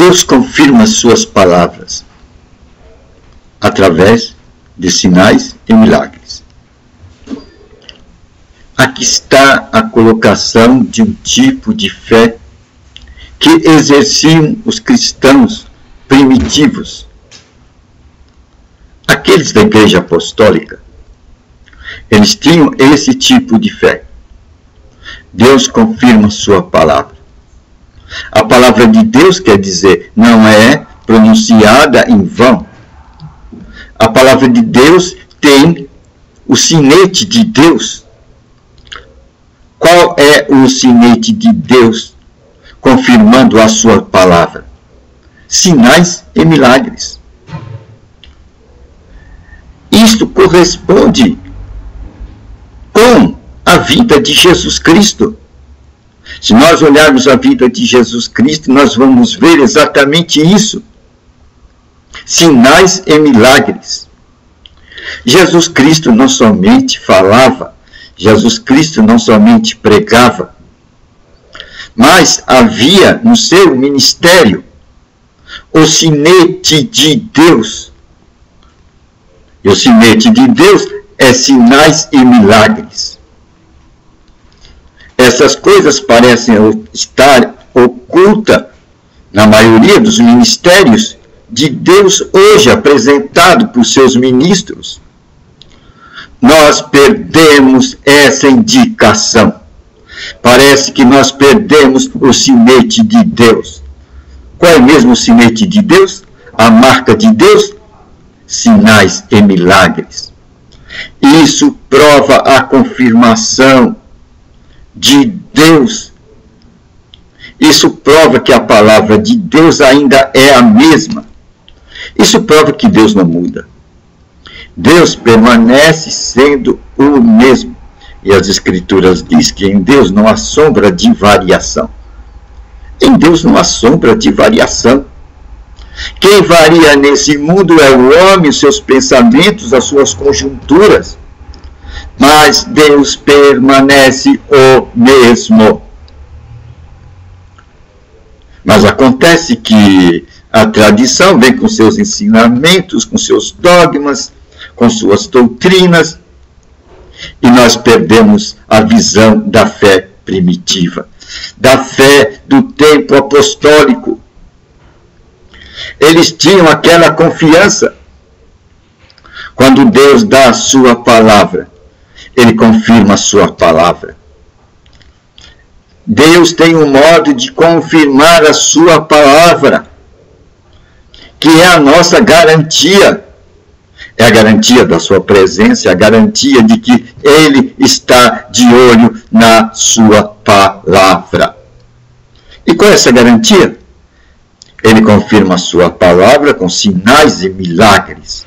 Deus confirma suas palavras através de sinais e milagres. Aqui está a colocação de um tipo de fé que exerciam os cristãos primitivos, aqueles da Igreja Apostólica. Eles tinham esse tipo de fé. Deus confirma sua palavra. A palavra de Deus, quer dizer, não é pronunciada em vão. A palavra de Deus tem o sinete de Deus. Qual é o sinete de Deus confirmando a sua palavra? Sinais e milagres. Isto corresponde com a vida de Jesus Cristo. Se nós olharmos a vida de Jesus Cristo, nós vamos ver exatamente isso. Sinais e milagres. Jesus Cristo não somente falava, Jesus Cristo não somente pregava, mas havia no seu ministério o sinete de Deus. E o sinete de Deus é sinais e milagres. Essas coisas parecem estar ocultas na maioria dos ministérios de Deus hoje apresentado por seus ministros. Nós perdemos essa indicação. Parece que nós perdemos o sinete de Deus. Qual é mesmo o sinete de Deus? A marca de Deus? Sinais e milagres. Isso prova a confirmação de Deus. Isso prova que a palavra de Deus ainda é a mesma. Isso prova que Deus não muda. Deus permanece sendo o mesmo. E as Escrituras dizem que em Deus não há sombra de variação. Em Deus não há sombra de variação. Quem varia nesse mundo é o homem, os seus pensamentos, as suas conjunturas. Mas Deus permanece o mesmo. Mas acontece que a tradição vem com seus ensinamentos, com seus dogmas, com suas doutrinas, e nós perdemos a visão da fé primitiva, da fé do tempo apostólico. Eles tinham aquela confiança. Quando Deus dá a sua palavra, Ele confirma a sua palavra. Deus tem um modo de confirmar a sua palavra, que é a nossa garantia. É a garantia da sua presença, é a garantia de que Ele está de olho na sua palavra. E qual é essa garantia? Ele confirma a sua palavra com sinais e milagres.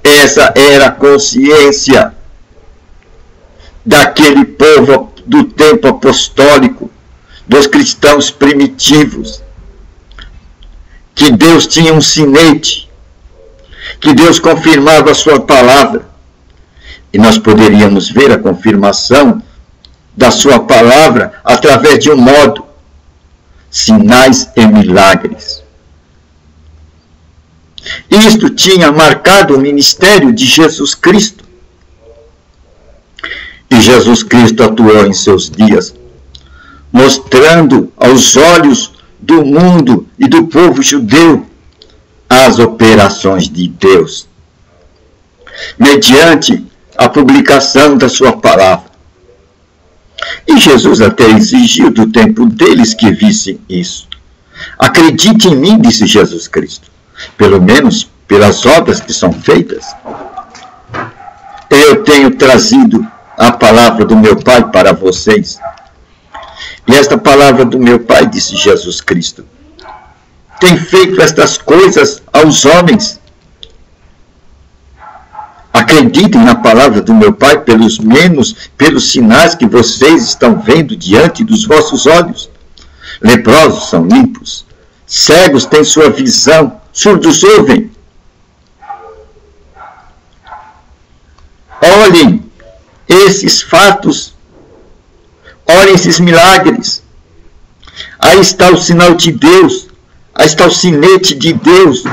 Essa era a consciência daquele povo do tempo apostólico, dos cristãos primitivos, que Deus tinha um sinete, que Deus confirmava a sua palavra. E nós poderíamos ver a confirmação da sua palavra através de um modo: sinais e milagres. Isto tinha marcado o ministério de Jesus Cristo. E Jesus Cristo atuou em seus dias, mostrando aos olhos do mundo e do povo judeu as operações de Deus, mediante a publicação da sua palavra. E Jesus até exigiu do tempo deles que vissem isso. Acredite em mim, disse Jesus Cristo, pelo menos pelas obras que são feitas. Eu tenho trazido a palavra do meu Pai para vocês. E esta palavra do meu Pai, disse Jesus Cristo, tem feito estas coisas aos homens. Acreditem na palavra do meu Pai, pelos sinais que vocês estão vendo diante dos vossos olhos. Leprosos são limpos, cegos têm sua visão, surdos ouvem. Olhem esses fatos, olhem esses milagres. Aí está o sinal de Deus. Aí está o sinete de Deus.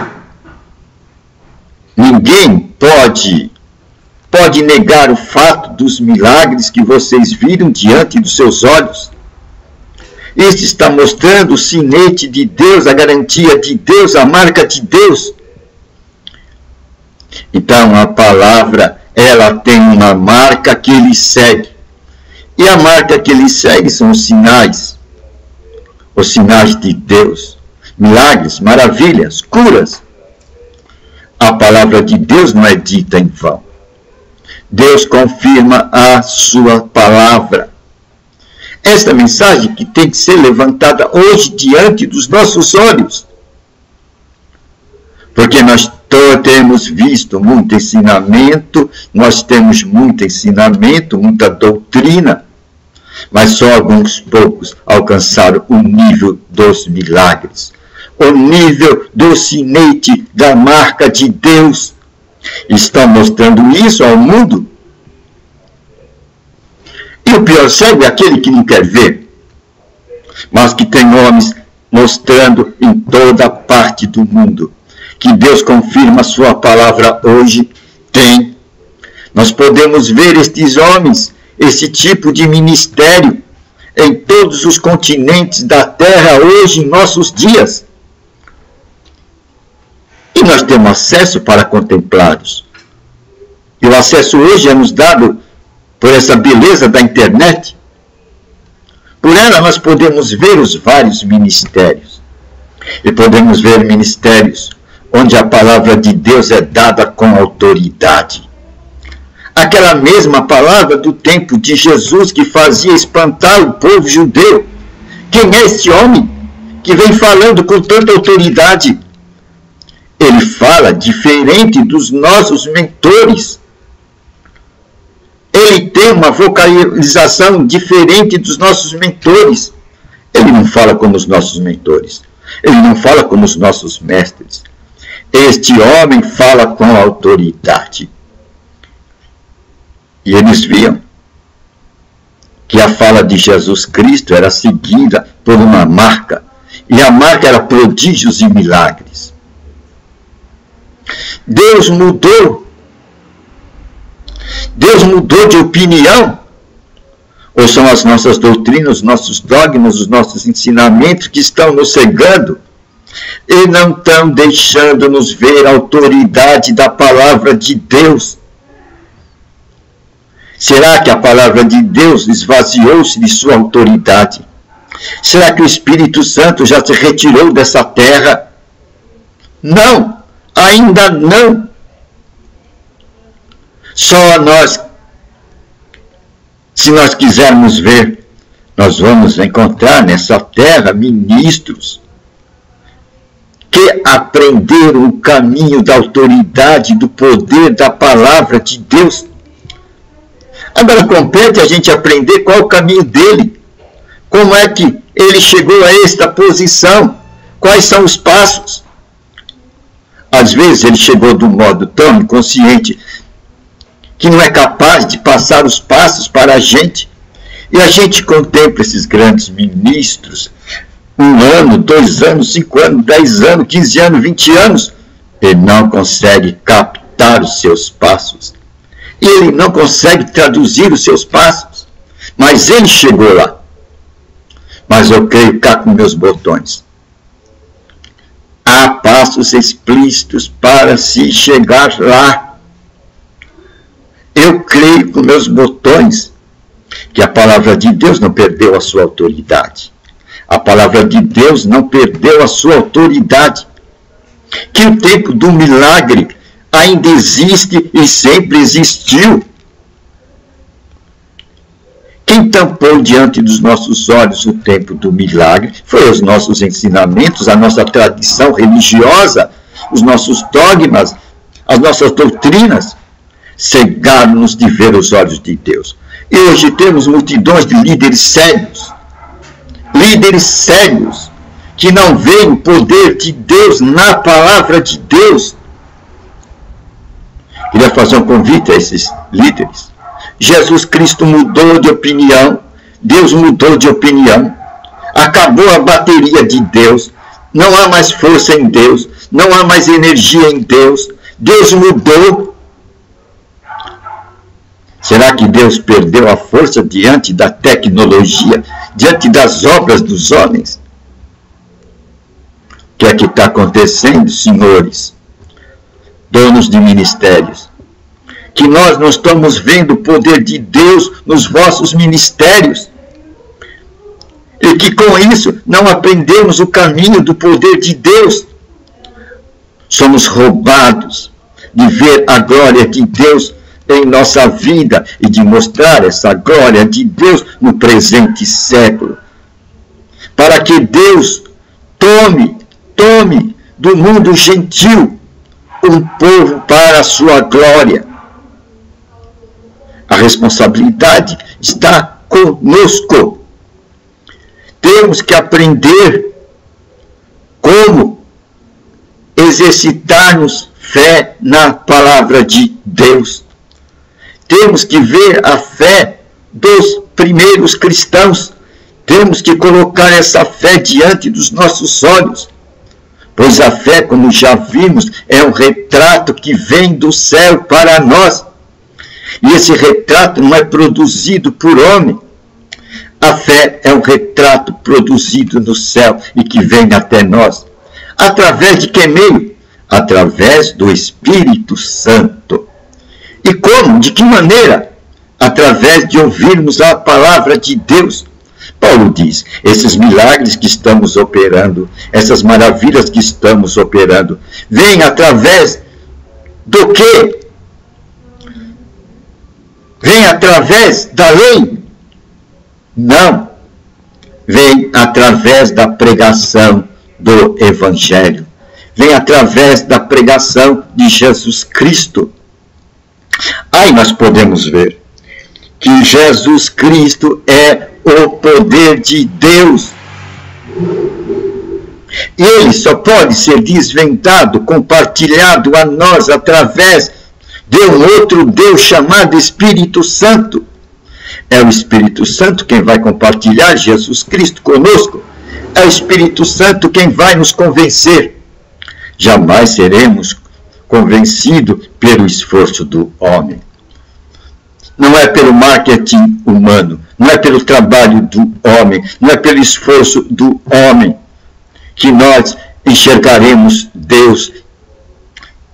Ninguém pode negar o fato dos milagres que vocês viram diante dos seus olhos. Isso está mostrando o sinete de Deus, a garantia de Deus, a marca de Deus. Então a palavra, ela tem uma marca que ele segue. E a marca que ele segue são os sinais de Deus. Milagres, maravilhas, curas. A palavra de Deus não é dita em vão. Deus confirma a sua palavra. Esta mensagem que tem que ser levantada hoje diante dos nossos olhos. Porque nós temos visto muito ensinamento, nós temos muito ensinamento, muita doutrina, mas só alguns poucos alcançaram o nível dos milagres, o nível do sinete da marca de Deus. Estão mostrando isso ao mundo. E o pior cego é aquele que não quer ver, mas que tem homens mostrando em toda parte do mundo que Deus confirma a sua palavra hoje. Tem. Nós podemos ver estes homens, esse tipo de ministério em todos os continentes da terra hoje, em nossos dias. E nós temos acesso para contemplá-los. E o acesso hoje é nos dado por essa beleza da internet. Por ela nós podemos ver os vários ministérios. E podemos ver ministérios onde a palavra de Deus é dada com autoridade. Aquela mesma palavra do tempo de Jesus que fazia espantar o povo judeu. Quem é este homem que vem falando com tanta autoridade? Ele fala diferente dos nossos mentores. Ele tem uma vocalização diferente dos nossos mentores. Ele não fala como os nossos mentores. Ele não fala como os nossos mestres. Este homem fala com autoridade. E eles viam que a fala de Jesus Cristo era seguida por uma marca. E a marca era prodígios e milagres. Deus mudou. Deus mudou de opinião? Ou são as nossas doutrinas, os nossos dogmas, os nossos ensinamentos que estão nos cegando e não estão deixando-nos ver a autoridade da palavra de Deus? Será que a palavra de Deus esvaziou-se de sua autoridade? Será que o Espírito Santo já se retirou dessa terra? Não, ainda não. Só nós, se nós quisermos ver, nós vamos encontrar nessa terra ministros que aprenderam o caminho da autoridade, do poder da palavra de Deus. Agora compete a gente aprender qual o caminho dele, como é que ele chegou a esta posição, quais são os passos. Às vezes ele chegou de um modo tão inconsciente que não é capaz de passar os passos para a gente. E a gente contempla esses grandes ministros, 1 ano, 2 anos, 5 anos, 10 anos, 15 anos, 20 anos, ele não consegue captar os seus passos. E ele não consegue traduzir os seus passos. Mas ele chegou lá. Mas eu creio cá com meus botões. Há passos explícitos para se chegar lá. Eu creio com meus botões que a palavra de Deus não perdeu a sua autoridade. A palavra de Deus não perdeu a sua autoridade. Que o tempo do milagre ainda existe e sempre existiu. Quem tampou diante dos nossos olhos o tempo do milagre foi os nossos ensinamentos, a nossa tradição religiosa, os nossos dogmas, as nossas doutrinas. Cegaram-nos de ver os olhos de Deus. E hoje temos multidões de líderes cegos que não veem o poder de Deus na palavra de Deus. Queria fazer um convite a esses líderes. Jesus Cristo mudou de opinião, Deus mudou de opinião. Acabou a bateria de Deus. Não há mais força em Deus. Não há mais energia em Deus. Deus mudou. Será que Deus perdeu a força diante da tecnologia, diante das obras dos homens? O que é que está acontecendo, senhores, donos de ministérios? Que nós não estamos vendo o poder de Deus nos vossos ministérios. E que com isso não aprendemos o caminho do poder de Deus. Somos roubados de ver a glória de Deus em nossa vida e de mostrar essa glória de Deus no presente século. Para que Deus tome do mundo gentil um povo para a sua glória. A responsabilidade está conosco. Temos que aprender como exercitarmos fé na palavra de Deus. Temos que ver a fé dos primeiros cristãos. Temos que colocar essa fé diante dos nossos olhos. Pois a fé, como já vimos, é um retrato que vem do céu para nós. E esse retrato não é produzido por homem. A fé é um retrato produzido no céu e que vem até nós. Através de que meio? Através do Espírito Santo. E como? De que maneira? Através de ouvirmos a palavra de Deus. Paulo diz, esses milagres que estamos operando, essas maravilhas que estamos operando, vêm através do quê? Vem através da lei? Não. Vem através da pregação do Evangelho. Vem através da pregação de Jesus Cristo. Aí nós podemos ver que Jesus Cristo é o poder de Deus. Ele só pode ser desvendado, compartilhado a nós através de um outro Deus chamado Espírito Santo. É o Espírito Santo quem vai compartilhar Jesus Cristo conosco. É o Espírito Santo quem vai nos convencer. Jamais seremos convencidos pelo esforço do homem. Não é pelo marketing humano, não é pelo trabalho do homem, não é pelo esforço do homem que nós enxergaremos Deus,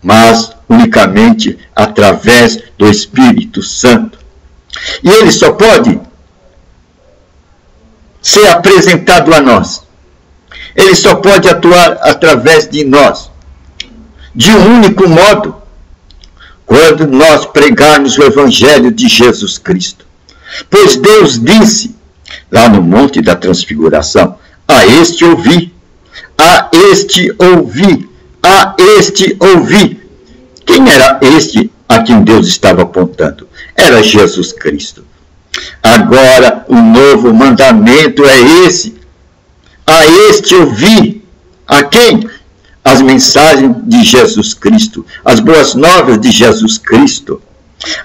mas unicamente através do Espírito Santo. E ele só pode ser apresentado a nós. Ele só pode atuar através de nós, de um único modo, quando nós pregarmos o Evangelho de Jesus Cristo. Pois Deus disse, lá no Monte da Transfiguração, a este ouvi, a este ouvi, a este ouvi. Quem era este a quem Deus estava apontando? Era Jesus Cristo. Agora, o novo mandamento é esse. A este ouvi. A quem? As mensagens de Jesus Cristo. As boas novas de Jesus Cristo.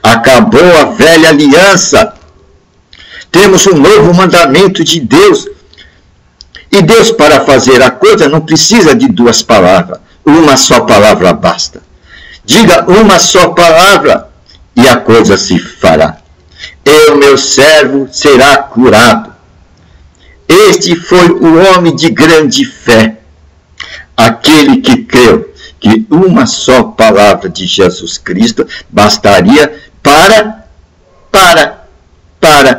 Acabou a velha aliança. Temos um novo mandamento de Deus. E Deus, para fazer a coisa, não precisa de duas palavras. Uma só palavra basta. Diga uma só palavra e a coisa se fará. Eu, meu servo, será curado. Este foi o homem de grande fé. Aquele que creu que uma só palavra de Jesus Cristo bastaria para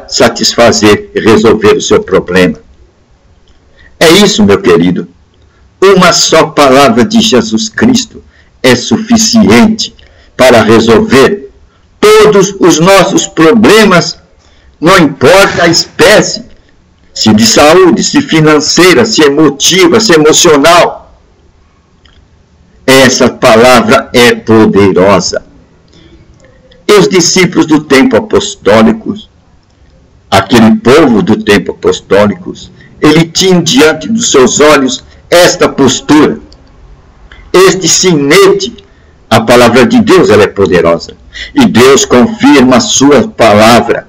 satisfazer e resolver o seu problema. É isso, meu querido. Uma só palavra de Jesus Cristo é suficiente para resolver todos os nossos problemas, não importa a espécie, se de saúde, se financeira, se emotiva, se emocional. Essa palavra é poderosa. E os discípulos do tempo apostólico, aquele povo do tempo apostólico, ele tinha diante dos seus olhos esta postura, este sinete. A palavra de Deus, ela é poderosa. E Deus confirma a sua palavra.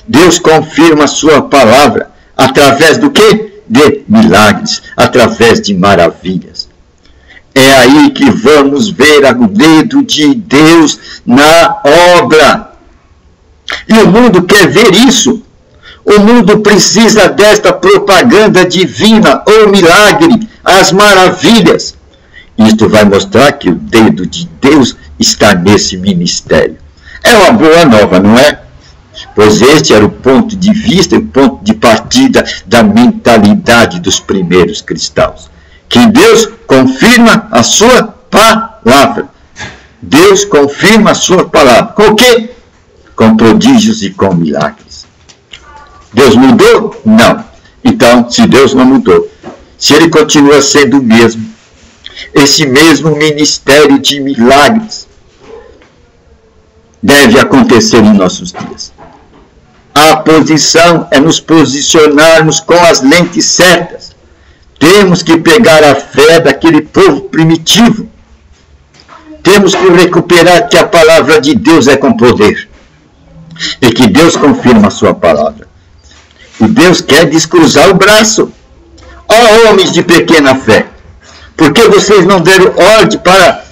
Deus confirma a sua palavra. Através do quê? de milagres, através de maravilhas. É aí que vamos ver o dedo de Deus na obra. E o mundo quer ver isso. O mundo precisa desta propaganda divina, o milagre, as maravilhas. Isto vai mostrar que o dedo de Deus está nesse ministério. É uma boa nova, não é? Pois este era o ponto de vista, o ponto de partida da mentalidade dos primeiros cristãos. Que Deus confirma a sua palavra. Deus confirma a sua palavra. Com o quê? Com prodígios e com milagres. Deus mudou? Não. Então, se Deus não mudou, se Ele continua sendo o mesmo, esse mesmo ministério de milagres deve acontecer em nossos dias. A posição é nos posicionarmos com as lentes certas. Temos que pegar a fé daquele povo primitivo. Temos que recuperar que a palavra de Deus é com poder. E que Deus confirma a sua palavra. E Deus quer descruzar o braço. Ó homens de pequena fé, por que vocês não deram ordem para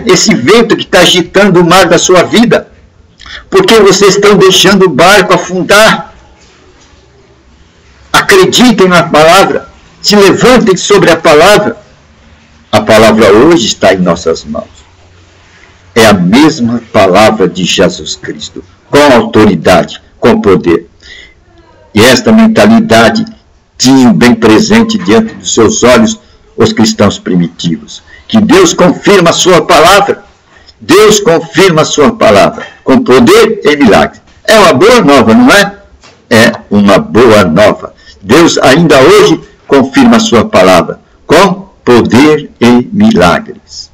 esse vento que está agitando o mar da sua vida? Por que vocês estão deixando o barco afundar? Acreditem na palavra, se levantem sobre a palavra. A palavra hoje está em nossas mãos. É a mesma palavra de Jesus Cristo, com autoridade, com poder. E esta mentalidade tinha bem presente diante dos seus olhos os cristãos primitivos. Que Deus confirma a sua palavra. Deus confirma a sua palavra, com poder e milagre. É uma boa nova, não é? É uma boa nova. Deus ainda hoje confirma a sua palavra, com poder e milagres.